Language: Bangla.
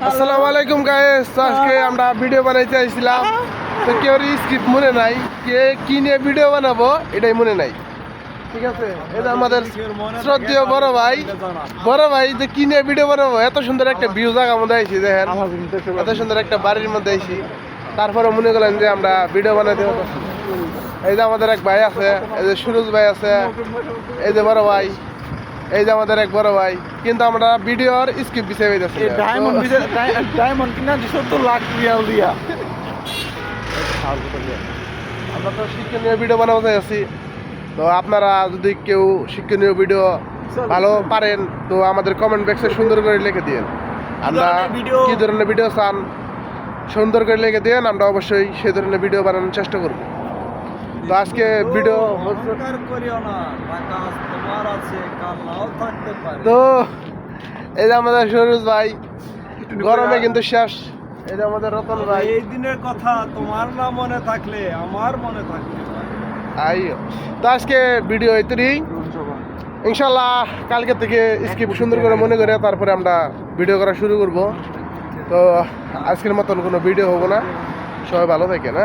আসসালামু আলাইকুম গাইস, আজকে আমরা ভিডিও বানাইতে আইছিলাম। তো কেউ স্ক্রিপ্ট মনে নাই, কে কি নিয়ে ভিডিও বানাবো এটাই মনে নাই। ঠিক আছে, এটা আমাদের শ্রদ্ধেয় বড় ভাই যে কি নিয়ে ভিডিও বানাবো। এত সুন্দর একটা ভিউ জায়গার মধ্যে আইছি, দেখেন এত সুন্দর একটা বাড়ির মধ্যে আইছি। তারপরে মনে করলেন যে আমরা ভিডিও বানাইতে হতো। এই যে আমাদের এক ভাই আছে, এই যে সুরজ ভাই আছে, এই যে বড় ভাই, এই যে আমাদের এক বড় ভাই। কিন্তু আমরা ভিডিওর স্ক্রিপ্ট বিষয় হইতেছি ডায়মন্ড কিনা 70 লাখ রিয়াল দিয়া। আমরা তো শিক্ষণীয় ভিডিও বানাতে আছি। তো আপনারা যদি কেউ শিক্ষণীয় ভিডিও ভালো পারেন তো আমাদের কমেন্ট বক্সে সুন্দর করে লিখে দিন। আমরা কি ধরনের ভিডিও চান সুন্দর করে লিখে দিন, আমরা অবশ্যই সেই ধরনের ভিডিও বানানোর চেষ্টা করব। তো আজকে ভিডিও তো এই যে আমাদের সুরজ ভাই, গরমে কিন্তু শেষ। এই যে আমাদের রতন ভাই, এই দিনের কথা তোমার না মনে থাকলে আমার মনে থাকলে। তো আজকে ভিডিও এতই, ইনশাল্লাহ কালকে থেকে স্ক্রিপ্ট সুন্দর করে মনে করে তারপরে আমরা ভিডিও করা শুরু করব। তো আজকের মতন কোনো ভিডিও হবো না, সবাই ভালো থাকে না।